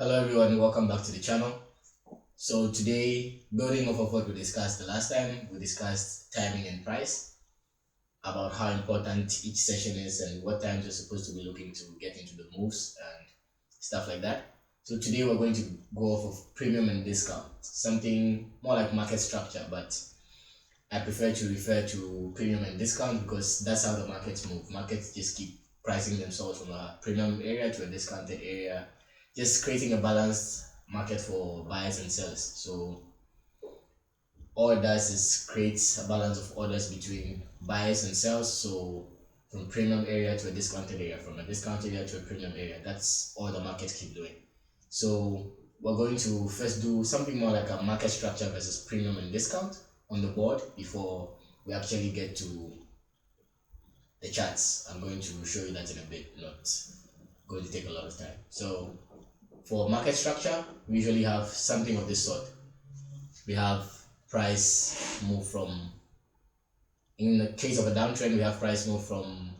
Hello everyone, welcome back to the channel. So today, building off of what we discussed the last time, we discussed timing and price, about how important each session is and what times you're supposed to be looking to get into the moves and stuff like that. So today we're going to go off of premium and discount, something more like market structure, but I prefer to refer to premium and discount because that's how the markets move. Markets just keep pricing themselves from a premium area to a discounted area, just creating a balanced market for buyers and sellers. So all it does is creates a balance of orders between buyers and sellers. So from premium area to a discounted area, from a discounted area to a premium area. That's all the markets keep doing. So we're going to first do something more like a market structure versus premium and discount on the board before we actually get to the charts. I'm going to show you that in a bit, not going to take a lot of time. So for market structure, we usually have something of this sort. We have price move from, in the case of a downtrend, we have price move from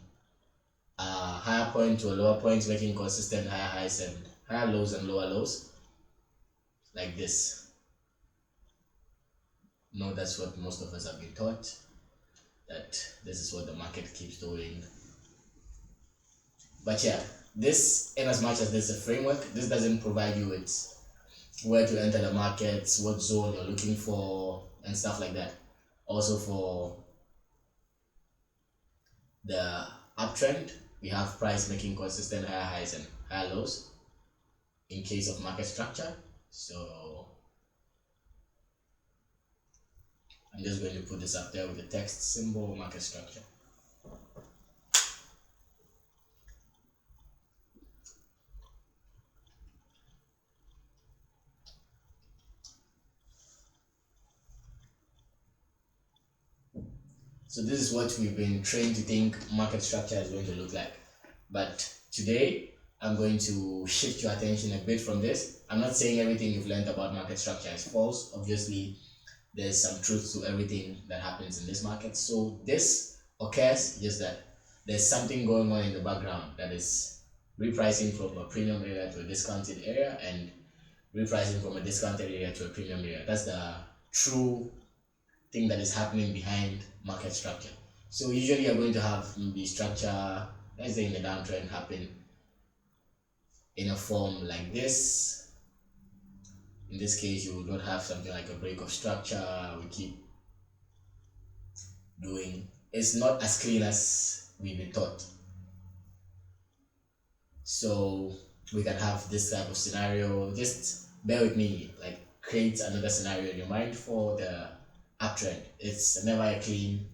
a higher point to a lower point, making consistent higher highs and higher lows and lower lows, like this. No, that's what most of us have been taught, that this is what the market keeps doing. But yeah, this, in as much as this is a framework, this doesn't provide you with where to enter the markets, what zone you're looking for, and stuff like that. Also, for the uptrend, we have price making consistent higher highs and higher lows in case of market structure. So I'm just going to put this up there with the text symbol market structure. So this is what we've been trained to think market structure is going to look like. But today, I'm going to shift your attention a bit from this. I'm not saying everything you've learned about market structure is false. Obviously, there's some truth to everything that happens in this market. So this occurs just that there's something going on in the background that is repricing from a premium area to a discounted area and repricing from a discounted area to a premium area. That's the true thing that is happening behind market structure. So usually you're going to have the structure, let's say in the downtrend, happen in a form like this. In this case, you would not have something like a break of structure. We keep doing, it's not as clean as we've been taught. So we can have this type of scenario. Just bear with me, like create another scenario in your mind for the uptrend. It's never a clean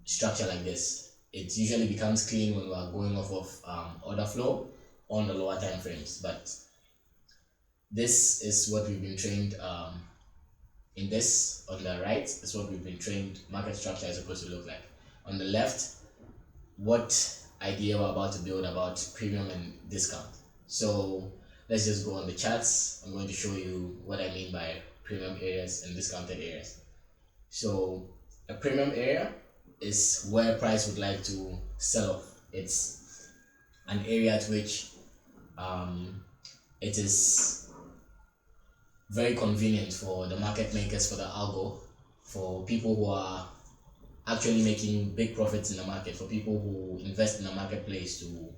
structure like this. It usually becomes clean when we are going off of order flow on the lower time frames, but this is what we've been trained in. This on the right is what we've been trained market structure is supposed to look like. On the left, what idea we're about to build about premium and discount. So let's just go on the charts. I'm going to show you what I mean by premium areas and discounted areas. So a premium area is where price would like to sell off. It's an area at which it is very convenient for the market makers, for the algo, for people who are actually making big profits in the market, for people who invest in the marketplace to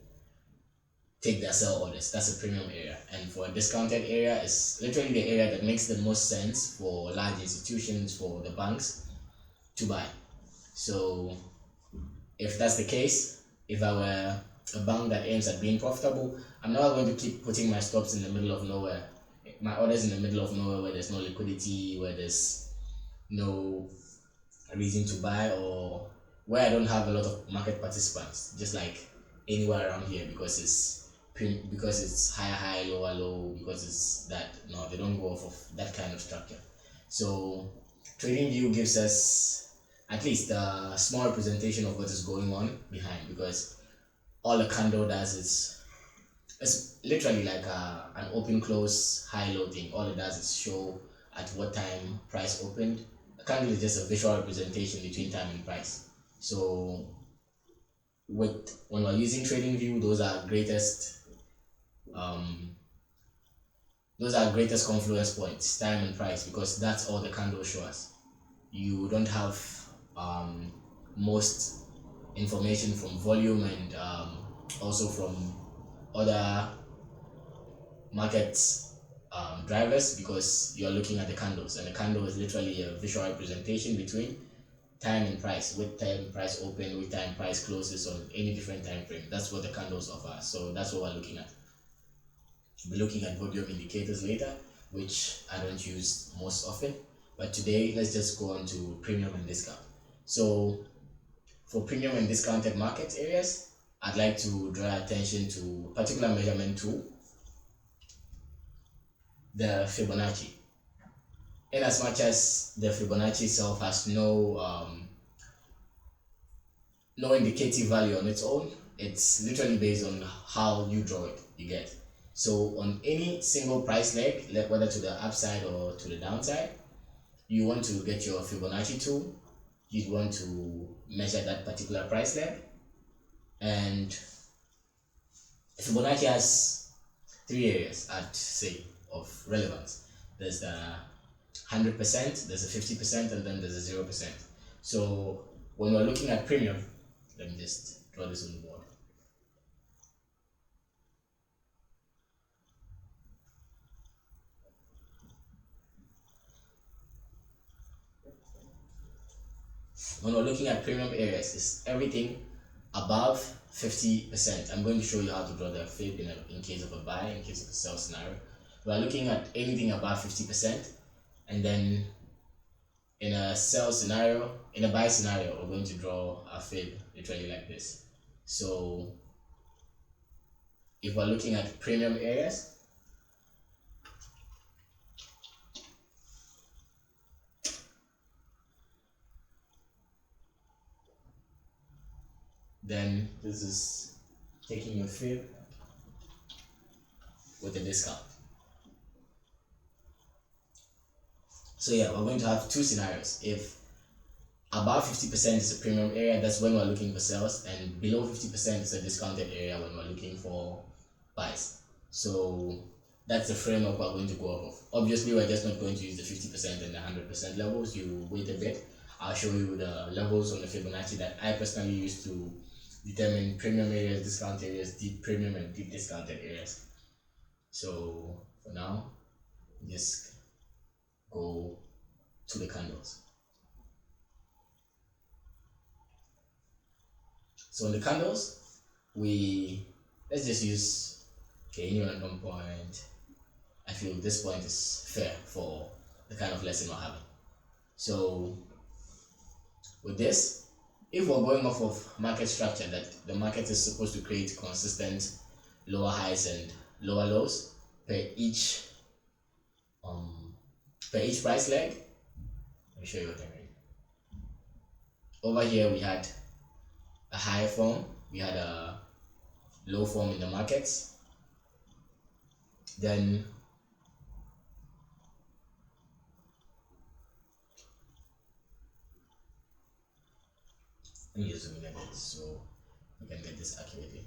take their sell orders. That's a premium area. And for a discounted area, is literally the area that makes the most sense for large institutions, for the banks to buy. So if that's the case, if I were a bank that aims at being profitable, I'm not going to keep putting my stops in the middle of nowhere, my orders in the middle of nowhere where there's no liquidity, where there's no reason to buy, or where I don't have a lot of market participants, just like anywhere around here, because it's higher high, lower low, because it's that. No, they don't go off of that kind of structure. So TradingView gives us at least a small representation of what is going on behind, because all the candle does is it's literally like an open close high low thing. All it does is show at what time price opened. A candle is just a visual representation between time and price. So when we're using TradingView, those are greatest those are greatest confluence points, time and price, because that's all the candles show us. You don't have um, most information from volume and also from other market drivers, because you're looking at the candles, and the candle is literally a visual representation between time and price, with time price open, with time price closes on any different time frame. That's what the candles offer. So that's what we're looking at. We'll be looking at volume indicators later, which I don't use most often, but today let's just go on to premium and discount. So for premium and discounted market areas, I'd like to draw attention to a particular measurement tool, the Fibonacci. In as much as the Fibonacci itself has no indicative value on its own, it's literally based on how you draw it, you get. So on any single price leg, whether to the upside or to the downside, you want to get your Fibonacci tool. You'd want to measure that particular price leg, and Fibonacci has three areas, I'd say, of relevance. There's the 100%, there's a 50%, and then there's a 0%. So when we're looking at premium, let me just draw this on the board. When we're looking at premium areas, it's everything above 50%. I'm going to show you how to draw the fib in case of a buy, in case of a sell scenario. We're looking at anything above 50%, and then in a sell scenario, in a buy scenario, we're going to draw a fib literally like this. So if we're looking at premium areas, then this is taking your fib with a discount. So yeah, we're going to have two scenarios. If above 50% is a premium area, that's when we're looking for sales, and below 50% is a discounted area when we're looking for buys. So that's the framework we're going to go off of. Obviously, we're just not going to use the 50% and the 100% levels. You wait a bit. I'll show you the levels on the Fibonacci that I personally use to determine premium areas, discount areas, deep premium and deep discounted areas. So for now, just go to the candles. So in the candles, let's just use any random point. I feel this point is fair for the kind of lesson we're having. So with this, if we're going off of market structure, that the market is supposed to create consistent lower highs and lower lows per each price leg. Let me show you what I mean. Over here we had a high form, we had a low form in the markets. Then let me just zoom in a bit so we can get this accurately.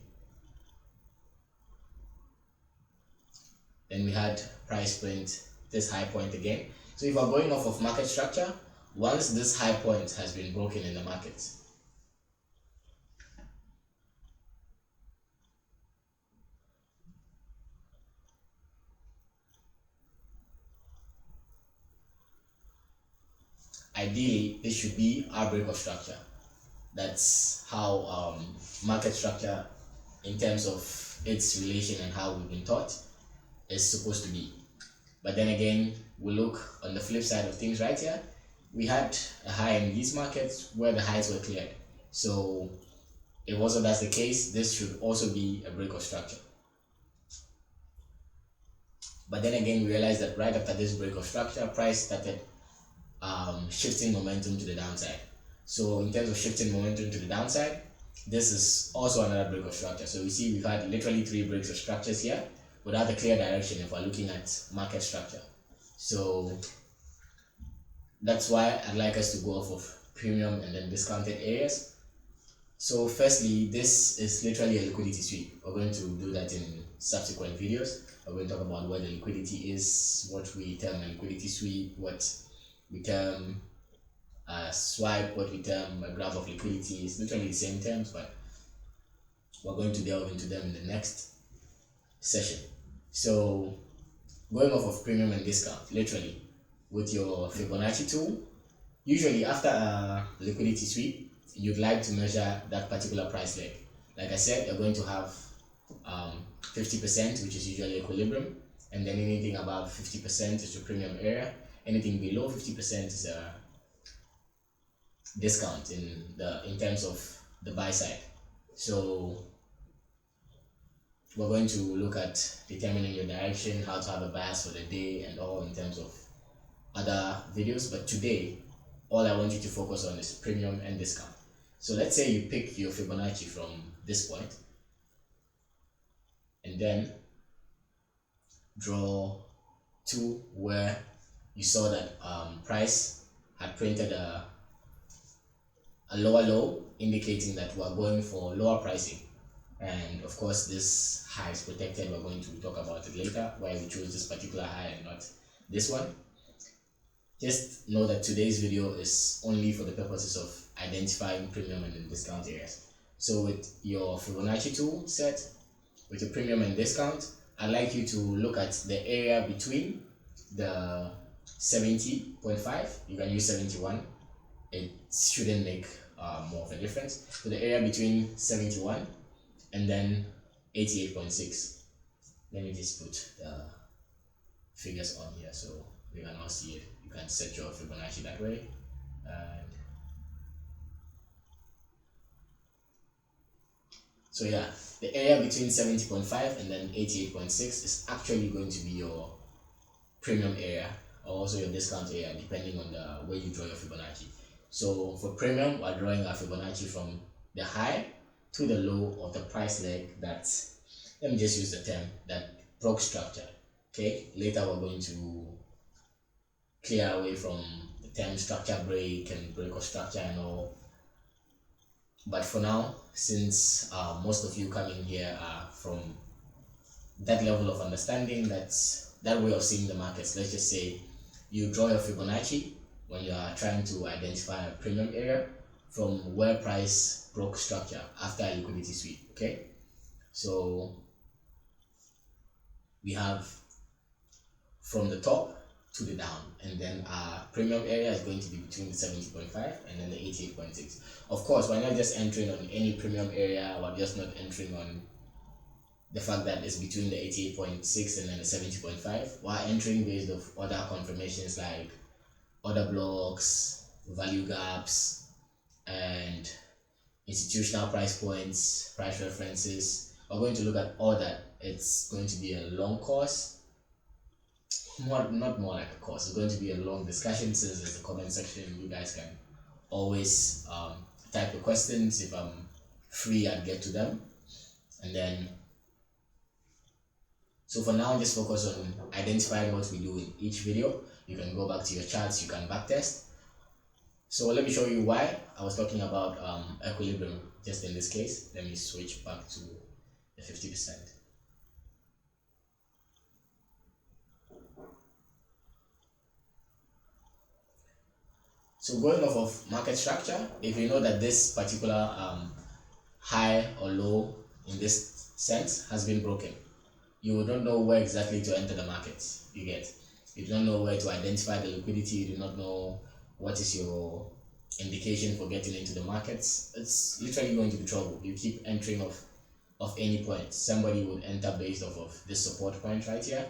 Then we had price print, this high point again. So if we're going off of market structure, once this high point has been broken in the market, ideally this should be our break of structure. That's how market structure, in terms of its relation and how we've been taught, is supposed to be. But then again, we look on the flip side of things right here. We had a high in these markets where the highs were cleared. So if also that's the case, this should also be a break of structure. But then again, we realized that right after this break of structure, price started shifting momentum to the downside. So in terms of shifting momentum to the downside, this is also another break of structure. So we see we've had literally three breaks of structures here without a clear direction if we're looking at market structure. So that's why I'd like us to go off of premium and then discounted areas. So firstly, this is literally a liquidity sweep. We're going to do that in subsequent videos. We're going to talk about what the liquidity is, what we term a liquidity sweep, what we term a swipe, what we term a graph of liquidity. It's literally the same terms, but we're going to delve into them in the next session. So going off of premium and discount, literally with your Fibonacci tool, usually after a liquidity sweep, you'd like to measure that particular price leg. Like I said, you're going to have 50%, which is usually equilibrium, and then anything above 50% is your premium area. Anything below 50% is a discount in terms of the buy side. So we're going to look at determining your direction, how to have a bias for the day, and all in terms of other videos. But today, all I want you to focus on is premium and discount. So let's say you pick your Fibonacci from this point, and then draw to where you saw that price had printed a lower low, indicating that we're going for lower pricing. And of course, this high is protected. We're going to talk about it later, why we chose this particular high and not this one. Just know that today's video is only for the purposes of identifying premium and discount areas. So with your Fibonacci tool set, with your premium and discount, I'd like you to look at the area between the 70.5. You can use 71. It shouldn't make more of a difference. So the area between 71 and then 88.6. Let me just put the figures on here so we can all see it. You can set your Fibonacci that way. And so yeah, the area between 70.5 and then 88.6 is actually going to be your premium area, or also your discount area, depending on the way you draw your Fibonacci. So for premium, we're drawing our Fibonacci from the high to the low of the price leg that, let me just use the term, that broke structure. Okay, later we're going to clear away from the term structure break and break of structure and all. But for now, since most of you coming here are from that level of understanding, that way of seeing the markets, let's just say you draw your Fibonacci when you are trying to identify a premium area from where price broke structure after a liquidity sweep. Okay, so we have from the top to the down, and then our premium area is going to be between the 70.5 and then the 88.6. Of course, we're not just entering on any premium area, we're just not entering on the fact that it's between the 88.6 and then the 70.5. We're entering based off other confirmations like order blocks, value gaps, and institutional price points, price references. We're going to look at all that. It's going to be a long course. Not more like a course. It's going to be a long discussion. Since there's a comment section, you guys can always type your questions. If I'm free, I'll get to them. And then, so for now, just focus on identifying what we do in each video. You can go back to your charts, you can backtest. So let me show you why I was talking about equilibrium just in this case. Let me switch back to the 50%. So going off of market structure, if you know that this particular high or low in this sense has been broken, you don't know where exactly to enter the market. You don't know where to identify the liquidity. You do not know what is your indication for getting into the markets. It's literally going to be trouble. You keep entering of any point. Somebody would enter based off of this support point right here.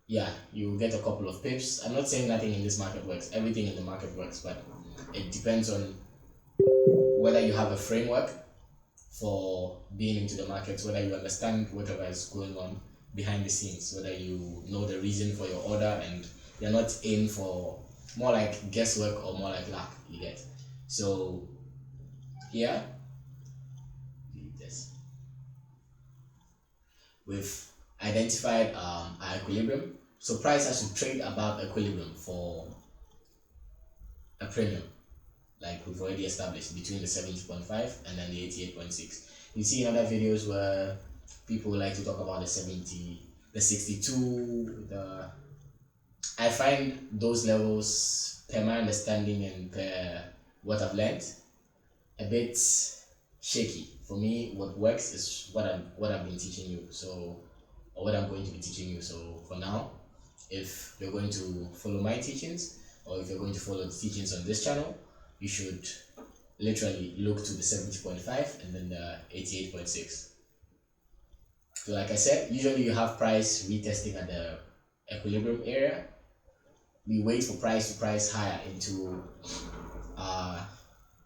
Yeah, you get a couple of pips. I'm not saying nothing in this market works. Everything in the market works, but it depends on whether you have a framework for being into the markets, whether you understand whatever is going on behind the scenes, whether you know the reason for your order and you're not in for more like guesswork or more like luck, you get. So here, delete this. We've identified our equilibrium. So price has to trade above equilibrium for a premium, like we've already established, between the 70.5 and then the 88.6. You see in other videos where People like to talk about the 70, the 62, the I find those levels, per my understanding and per what I've learned, a bit shaky. For me, what works is what I've been teaching you. So, or what I'm going to be teaching you. So for now, if you're going to follow my teachings, or if you're going to follow the teachings on this channel, you should literally look to the 70.5 and then the 88.6. So like I said, usually you have price retesting at the equilibrium area. We wait for price to price higher into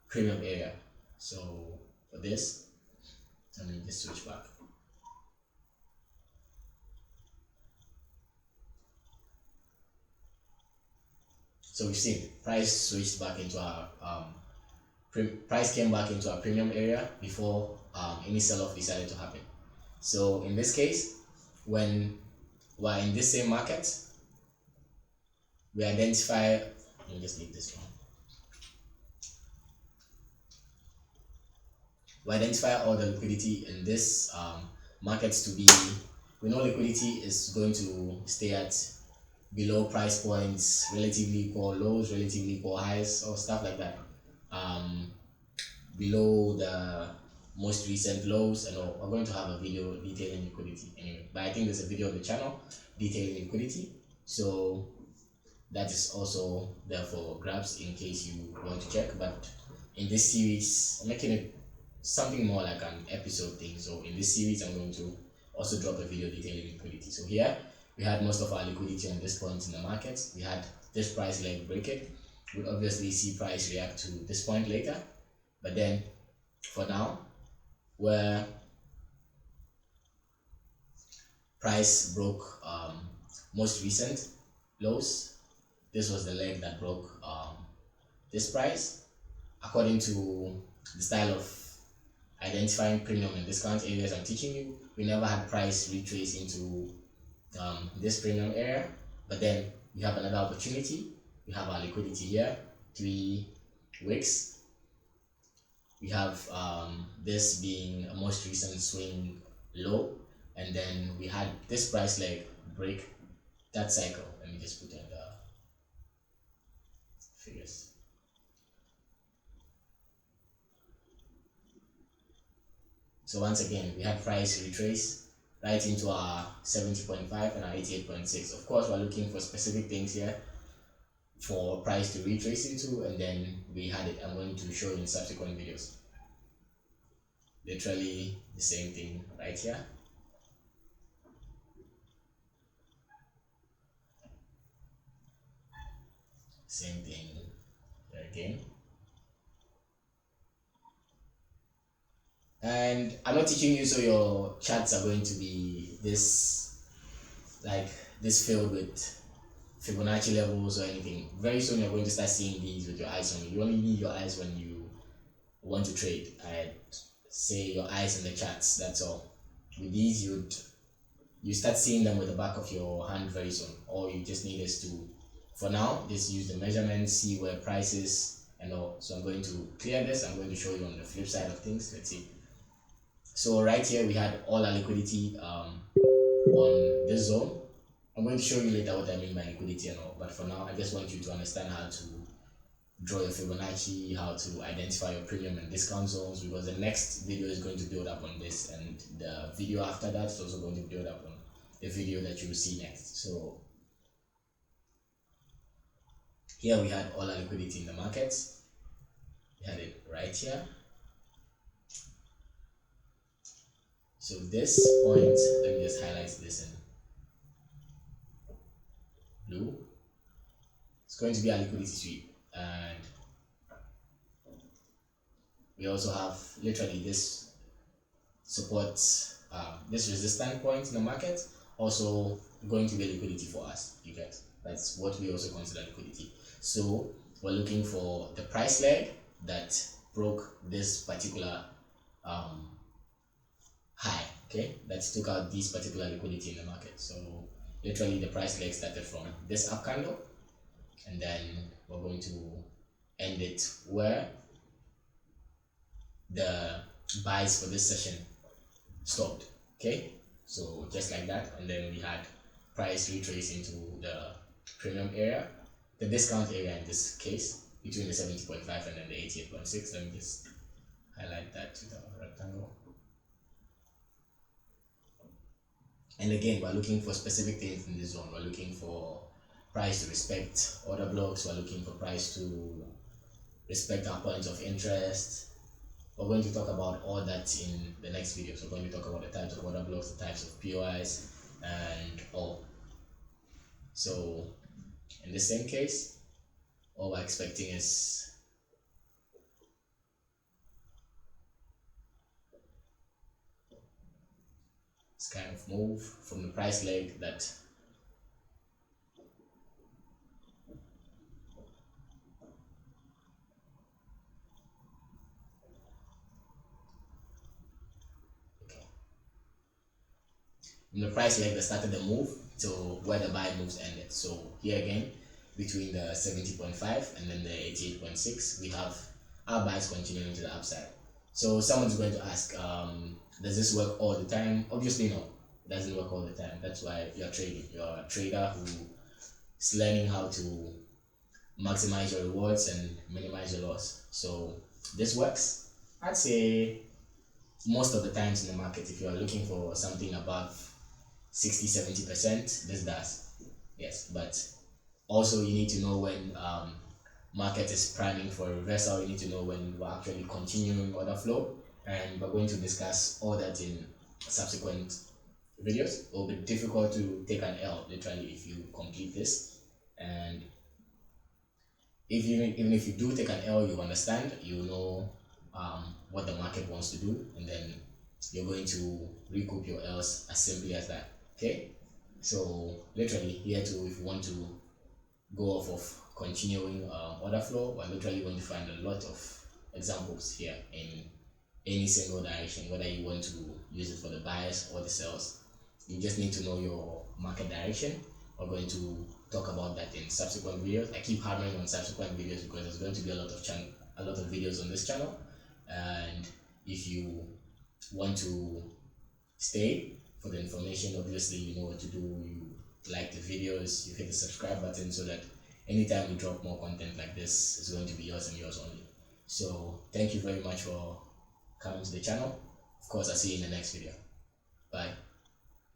premium area. So for this, let me just switch back. So we've seen price switched back into our price came back into our premium area before any sell-off decided to happen. So in this case, when we're in this same market, we identify, let me just leave this one. We identify all the liquidity in this markets to be, we know liquidity is going to stay at below price points, relatively equal lows, relatively equal highs, or stuff like that. Below the most recent lows, and all. We're going to have a video detailing liquidity anyway, but I think there's a video on the channel detailing liquidity, so that is also there for grabs in case you want to check. But in this series, I'm making it something more like an episode thing. So in this series, I'm going to also drop a video detailing liquidity. So here we had most of our liquidity on this point in the market. We had this price leg break it. We'll obviously see price react to this point later, but then for now, where price broke most recent lows, this was the leg that broke this price. According to the style of identifying premium and discount areas I'm teaching you, we never had price retrace into this premium area, but then we have another opportunity. We have our liquidity here, 3 wicks. We have this being a most recent swing low, and then we had this price leg break that cycle. Let me just put in the figures. So once again, we had price retrace right into our 70.5 and our 88.6. Of course, we're looking for specific things here for price to retrace into, and then we had it. I'm going to show you in subsequent videos. Literally the same thing right here. Same thing here again. And I'm not teaching you so your charts are going to be this, like this filled with Fibonacci levels or anything. Very soon you're going to start seeing these with your eyes only. You only need your eyes when you want to trade. I'd say your eyes in the charts, that's all. With these, you start seeing them with the back of your hand very soon. All you just need is to, for now, just use the measurements, see where prices and all. So I'm going to clear this. I'm going to show you on the flip side of things. Let's see. So right here we had all our liquidity on this zone. I'm going to show you later what I mean by liquidity and all, but for now I just want you to understand how to draw your Fibonacci, how to identify your premium and discount zones, because the next video is going to build up on this, and the video after that is also going to build up on the video that you will see next. So here we had all our liquidity in the markets. We had it right here. So this point, let me just highlight this in blue. It's going to be a liquidity sweep, and we also have literally this support, this resistance point in the market, also going to be liquidity for us, you guys. That's what we also consider liquidity. So we're looking for the price leg that broke this particular high, okay, that took out this particular liquidity in the market. So literally the price leg started from this up candle, and then we're going to end it where the buys for this session stopped. Okay, so just like that, and then we had price retrace into the premium area, the discount area in this case, between the 70.5 and then the 88.6. Let me just highlight that to the rectangle. And again, we're looking for specific things in this zone. We're looking for price to respect order blocks. We're looking for price to respect our points of interest. We're going to talk about all that in the next video. So we're going to talk about the types of order blocks, the types of POIs, and all. So in the same case, all we're expecting is this kind of move from the price leg that from the price leg that started the move to where the buy moves ended. So here again, between the 70.5 and then the 88.6, we have our buys continuing to the upside. So someone's going to ask, does this work all the time? Obviously no, it doesn't work all the time. That's why you're trading. You're a trader who is learning how to maximize your rewards and minimize your loss. So this works. I'd say most of the times in the market, if you're looking for something above 60-70%, this does. Yes, but also you need to know when market is priming for a reversal. You need to know when we're actually continuing order flow, and we're going to discuss all that in subsequent videos. It will be difficult to take an L literally if you complete this, and even if you do take an L, you understand, you know what the market wants to do, and then you're going to recoup your L's as simply as that. Okay, so literally here too, if you want to go off of continuing order flow, we're literally going to find a lot of examples here in any single direction, whether you want to use it for the buyers or the sellers. You just need to know your market direction. We're going to talk about that in subsequent videos. I keep hammering on subsequent videos because there's going to be a lot of videos on this channel, and if you want to stay for the information, obviously you know what to do. You like the videos, you hit the subscribe button so that anytime we drop more content like this, it's going to be yours and yours only. So thank you very much for coming to the channel. Of course, I'll see you in the next video. Bye.